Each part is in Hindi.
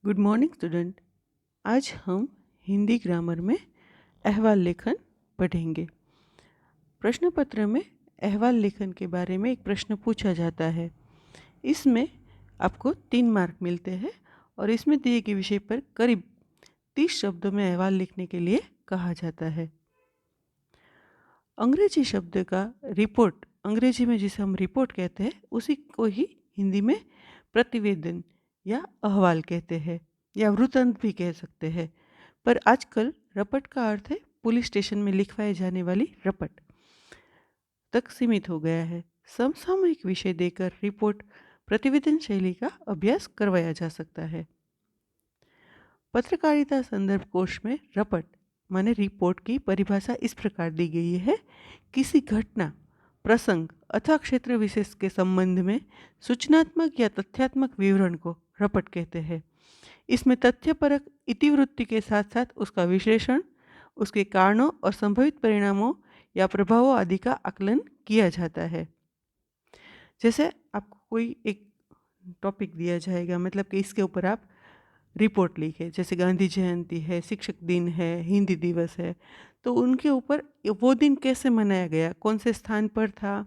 Good morning student. आज हम हिंदी ग्रामर में अहवाल लेखन पढ़ेंगे। प्रश्न पत्र में अहवाल लेखन के बारे में एक प्रश्न पूछा जाता है। इसमें आपको 3 मार्क मिलते हैं और इसमें दिए गए विषय पर करीब 30 शब्दों में अहवाल लिखने के लिए कहा जाता है। अंग्रेजी शब्द का रिपोर्ट, अंग्रेजी में जिसे हम रिपोर्ट कहते हैं, उसी को ही हिंदी में प्रतिवेदन या अहवाल कहते हैं या वृत्तांत भी कह सकते हैं। पर आजकल रपट का अर्थ है पुलिस स्टेशन में लिखवाए जाने वाली रपट तक सीमित हो गया है। समसामयिक विषय देकर रिपोर्ट प्रतिवेदन शैली का अभ्यास करवाया जा सकता है। पत्रकारिता संदर्भ कोश में रपट माने रिपोर्ट की परिभाषा इस प्रकार दी गई है। किसी घटना, प्रसंग अथवा क्षेत्र विशेष के संबंध में सूचनात्मक या तथ्यात्मक विवरण को रपट कहते हैं। इसमें तथ्यपरक इतिवृत्ति के साथ साथ उसका विश्लेषण, उसके कारणों और संभावित परिणामों या प्रभावों आदि का आकलन किया जाता है। जैसे आपको कोई एक टॉपिक दिया जाएगा, मतलब कि इसके ऊपर आप रिपोर्ट लिखे, जैसे गांधी जयंती है, शिक्षक दिन है, हिंदी दिवस है, तो उनके ऊपर वो दिन कैसे मनाया गया, कौन से स्थान पर था,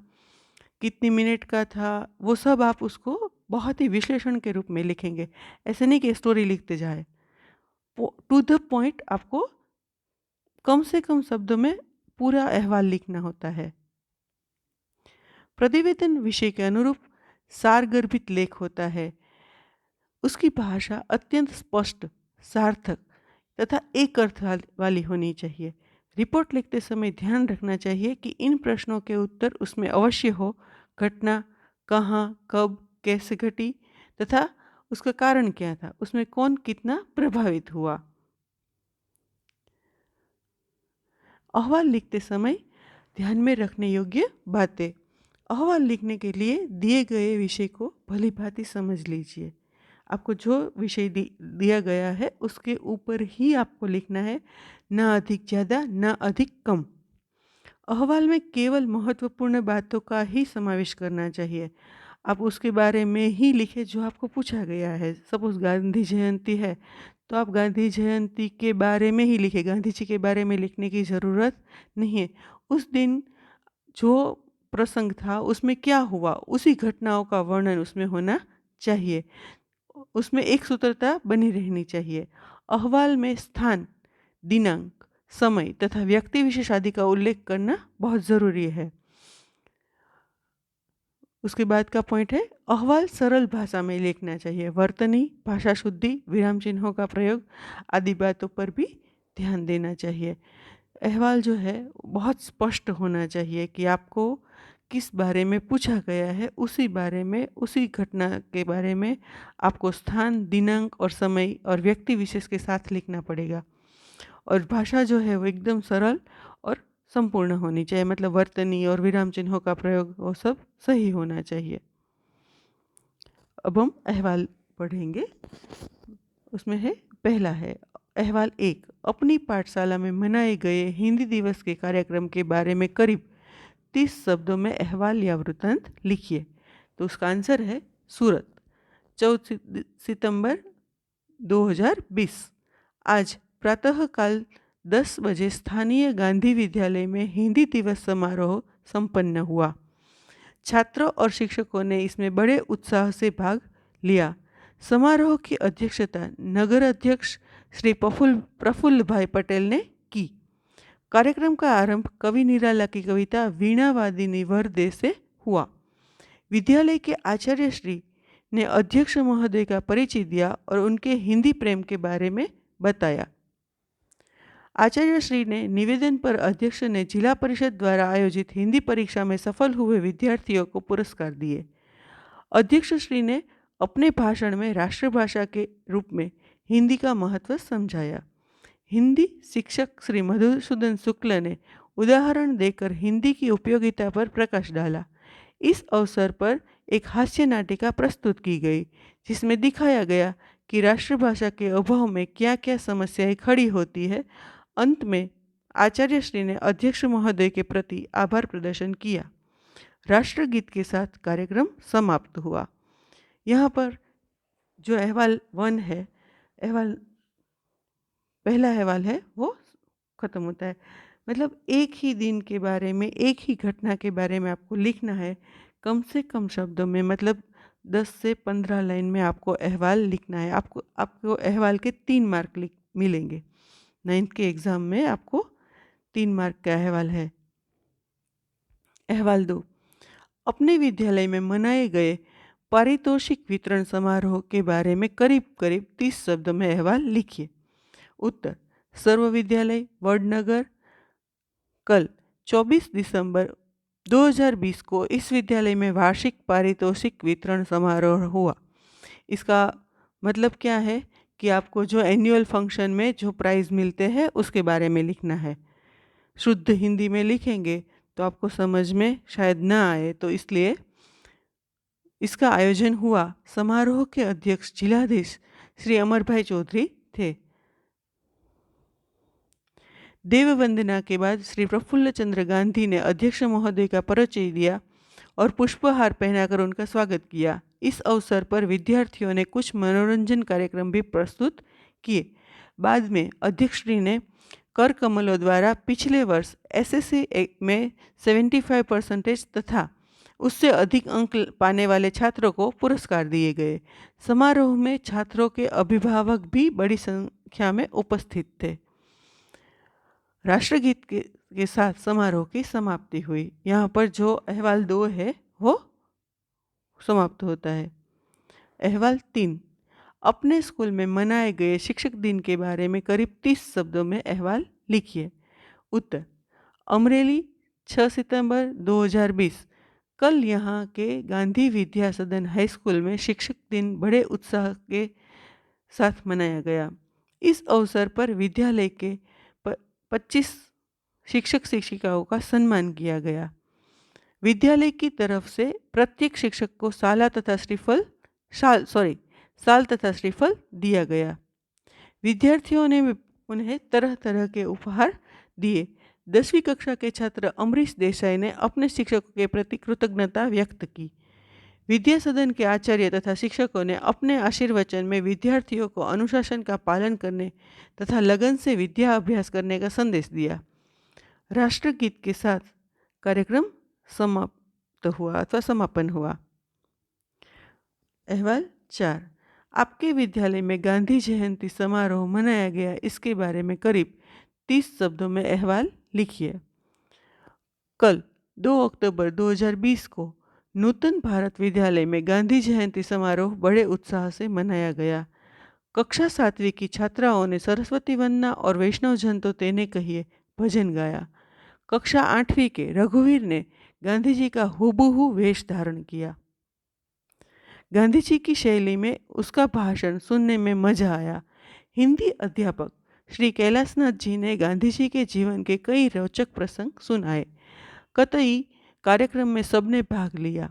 कितनी मिनट का था, वो सब आप उसको बहुत ही विश्लेषण के रूप में लिखेंगे। ऐसे नहीं कि स्टोरी लिखते जाए, टू द पॉइंट आपको कम से कम शब्दों में पूरा अहवाल लिखना होता है। प्रतिवेदन विषय के अनुरूप सारगर्भित लेख होता है। उसकी भाषा अत्यंत स्पष्ट, सार्थक तथा एक अर्थ वाली होनी चाहिए। रिपोर्ट लिखते समय ध्यान रखना चाहिए कि इन प्रश्नों के उत्तर उसमें अवश्य हो। घटना कहाँ, कब, कैसे घटी तथा उसका कारण क्या था, उसमें कौन कितना प्रभावित हुआ। अहवाल लिखते समय ध्यान में रखने योग्य बातें। अहवाल लिखने के लिए दिए गए विषय को भली भांति समझ लीजिए। आपको जो विषय दिया गया है उसके ऊपर ही आपको लिखना है, ना अधिक ज़्यादा ना अधिक कम। अहवाल में केवल महत्वपूर्ण बातों का ही समावेश करना चाहिए। आप उसके बारे में ही लिखें जो आपको पूछा गया है। सपोज गांधी जयंती है तो आप गांधी जयंती के बारे में ही लिखें, गांधी जी के बारे में लिखने की ज़रूरत नहीं है। उस दिन जो प्रसंग था उसमें क्या हुआ, उसी घटनाओं का वर्णन उसमें होना चाहिए। उसमें एक सूत्रता बनी रहनी चाहिए। अहवाल में स्थान, दिनांक, समय तथा व्यक्ति विशेष आदि का उल्लेख करना बहुत ज़रूरी है। उसके बाद का पॉइंट है, अहवाल सरल भाषा में लिखना चाहिए। वर्तनी, भाषा शुद्धि, विराम चिन्हों का प्रयोग आदि बातों पर भी ध्यान देना चाहिए। अहवाल जो है बहुत स्पष्ट होना चाहिए कि आपको किस बारे में पूछा गया है, उसी बारे में, उसी घटना के बारे में आपको स्थान, दिनांक और समय और व्यक्ति विशेष के साथ लिखना पड़ेगा। और भाषा जो है वो एकदम सरल और संपूर्ण होनी चाहिए, मतलब वर्तनी और विराम चिन्हों का प्रयोग वो सब सही होना चाहिए। अब हम अहवाल पढ़ेंगे। उसमें है, पहला है अहवाल 1, अपनी पाठशाला में मनाए गए हिंदी दिवस के कार्यक्रम के बारे में करीब 30 शब्दों में अहवाल या वृत्तांत लिखिए। तो उसका आंसर है सूरत, 14 सितंबर 2020। आज प्रातःकाल 10 बजे स्थानीय गांधी विद्यालय में हिंदी दिवस समारोह संपन्न हुआ। छात्रों और शिक्षकों ने इसमें बड़े उत्साह से भाग लिया। समारोह की अध्यक्षता नगर अध्यक्ष श्री प्रफुल्ल भाई पटेल ने की। कार्यक्रम का आरंभ कवि निराला की कविता वीणावादिनी वरदे से हुआ। विद्यालय के आचार्य श्री ने अध्यक्ष महोदय का परिचय दिया और उनके हिंदी प्रेम के बारे में बताया। आचार्य श्री ने निवेदन पर अध्यक्ष ने जिला परिषद द्वारा आयोजित हिंदी परीक्षा में सफल हुए विद्यार्थियों को पुरस्कार दिए। अध्यक्ष श्री ने अपने भाषण में राष्ट्रभाषा के रूप में हिंदी का महत्व समझाया। हिंदी शिक्षक श्री मधुसूदन शुक्ल ने उदाहरण देकर हिंदी की उपयोगिता पर प्रकाश डाला। इस अवसर पर एक हास्य नाटिका प्रस्तुत की गई, जिसमें दिखाया गया कि राष्ट्रभाषा के अभाव में क्या क्या समस्याएं खड़ी होती है। अंत में आचार्य श्री ने अध्यक्ष महोदय के प्रति आभार प्रदर्शन किया। राष्ट्रगीत के साथ कार्यक्रम समाप्त हुआ। यहाँ पर जो अहवाल 1 है, अहवाल, पहला अहवाल है वो ख़त्म होता है। मतलब एक ही दिन के बारे में, एक ही घटना के बारे में आपको लिखना है, कम से कम शब्दों में, मतलब 10 से 15 लाइन में आपको अहवाल लिखना है। आपको आपको अहवाल के 3 मार्क लिख मिलेंगे। 9th के एग्ज़ाम में आपको 3 मार्क का अहवाल है। अहवाल 2, अपने विद्यालय में मनाए गए पारितोषिक वितरण समारोह के बारे में करीब-करीब 30 शब्दों में अहवाल लिखिए। उत्तर, सर्व विद्यालय वडनगर, कल 24 दिसंबर 2020 को इस विद्यालय में वार्षिक पारितोषिक वितरण समारोह हुआ। इसका मतलब क्या है कि आपको जो एनुअल फंक्शन में जो प्राइज़ मिलते हैं उसके बारे में लिखना है। शुद्ध हिंदी में लिखेंगे तो आपको समझ में शायद ना आए, तो इसलिए इसका आयोजन हुआ। समारोह के अध्यक्ष जिलाधीश श्री अमरभाई चौधरी थे। देव वंदना के बाद श्री प्रफुल्ल चंद्र गांधी ने अध्यक्ष महोदय का परिचय दिया और पुष्पहार पहनाकर उनका स्वागत किया। इस अवसर पर विद्यार्थियों ने कुछ मनोरंजन कार्यक्रम भी प्रस्तुत किए। बाद में अध्यक्ष श्री ने कर कमलों द्वारा पिछले वर्ष एसएससी में 75% तथा उससे अधिक अंक पाने वाले छात्रों को पुरस्कार दिए गए। समारोह में छात्रों के अभिभावक भी बड़ी संख्या में उपस्थित थे। राष्ट्रगीत के साथ समारोह की समाप्ति हुई। यहाँ पर जो अहवाल 2 है वो समाप्त होता है। अहवाल 3, अपने स्कूल में मनाए गए शिक्षक दिन के बारे में करीब 30 शब्दों में अहवाल लिखिए। उत्तर, अमरेली 6 सितंबर 2020, कल यहाँ के गांधी विद्या सदन हाई स्कूल में शिक्षक दिन बड़े उत्साह के साथ मनाया गया। इस अवसर पर विद्यालय के 25 शिक्षक शिक्षिकाओं का सम्मान किया गया। विद्यालय की तरफ से प्रत्येक शिक्षक को साल तथा श्रीफल दिया गया। विद्यार्थियों ने उन्हें तरह तरह के उपहार दिए। 10वीं कक्षा के छात्र अमरीश देसाई ने अपने शिक्षकों के प्रति कृतज्ञता व्यक्त की। विद्या सदन के आचार्य तथा शिक्षकों ने अपने आशीर्वचन में विद्यार्थियों को अनुशासन का पालन करने तथा लगन से विद्या अभ्यास करने का संदेश दिया। राष्ट्रगीत के साथ कार्यक्रम समाप्त हुआ अथवा समापन हुआ। अहवाल 4, आपके विद्यालय में गांधी जयंती समारोह मनाया गया, इसके बारे में करीब 30 शब्दों में अहवाल लिखिए। कल 2 अक्टूबर 2020 को नूतन भारत विद्यालय में गांधी जयंती समारोह बड़े उत्साह से मनाया गया। कक्षा 7वीं की छात्राओं ने सरस्वती वंदना और वैष्णव जन तो तेने कहिए भजन गाया। कक्षा 8वीं के रघुवीर ने गांधी जी का हूबहू वेश धारण किया। गांधी जी की शैली में उसका भाषण सुनने में मजा आया। हिंदी अध्यापक श्री कैलाशनाथ जी ने गांधी जी के जीवन के कई रोचक प्रसंग सुनाए। कतई कार्यक्रम में सबने भाग लिया।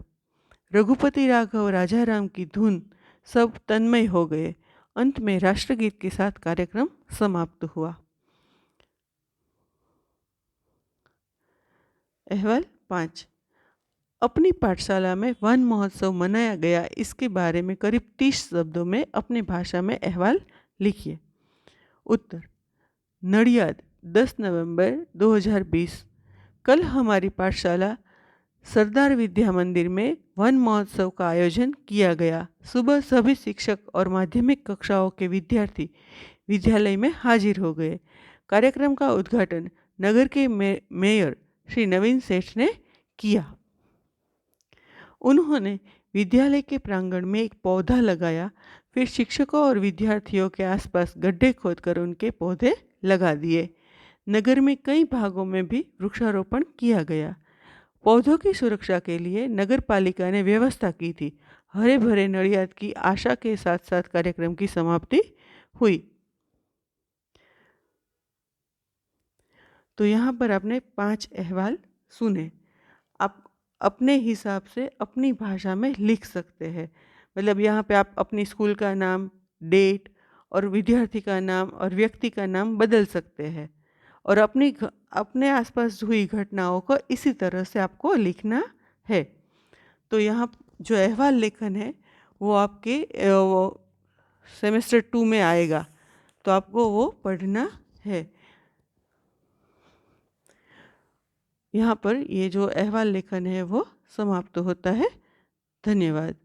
रघुपति राघव राजाराम की धुन सब तन्मय हो गए। अंत में राष्ट्रगीत के साथ कार्यक्रम समाप्त हुआ। अहवाल 5, अपनी पाठशाला में वन महोत्सव मनाया गया, इसके बारे में करीब 30 शब्दों में अपनी भाषा में अहवाल लिखिए। उत्तर, नडियाद 10 नवंबर 2020, कल हमारी पाठशाला सरदार विद्या मंदिर में वन महोत्सव का आयोजन किया गया। सुबह सभी शिक्षक और माध्यमिक कक्षाओं के विद्यार्थी विद्यालय में हाजिर हो गए। कार्यक्रम का उद्घाटन नगर के मेयर श्री नवीन सेठ ने किया। उन्होंने विद्यालय के प्रांगण में एक पौधा लगाया, फिर शिक्षकों और विद्यार्थियों के आसपास गड्ढे खोदकर उनके पौधे लगा दिए। नगर में कई भागों में भी वृक्षारोपण किया गया। पौधों की सुरक्षा के लिए नगर पालिका ने व्यवस्था की थी। हरे भरे नडियाद की आशा के साथ साथ कार्यक्रम की समाप्ति हुई। तो यहाँ पर आपने 5 अहवाल सुने। आप अपने हिसाब से अपनी भाषा में लिख सकते हैं। मतलब यहाँ पे आप अपनी स्कूल का नाम, डेट और विद्यार्थी का नाम और व्यक्ति का नाम बदल सकते हैं और अपने आसपास हुई घटनाओं को इसी तरह से आपको लिखना है। तो यहाँ जो अहवाल लेखन है वो आपके सेमेस्टर 2 में आएगा, तो आपको वो पढ़ना है। यहाँ पर ये जो अहवाल लेखन है वो समाप्त होता है। धन्यवाद।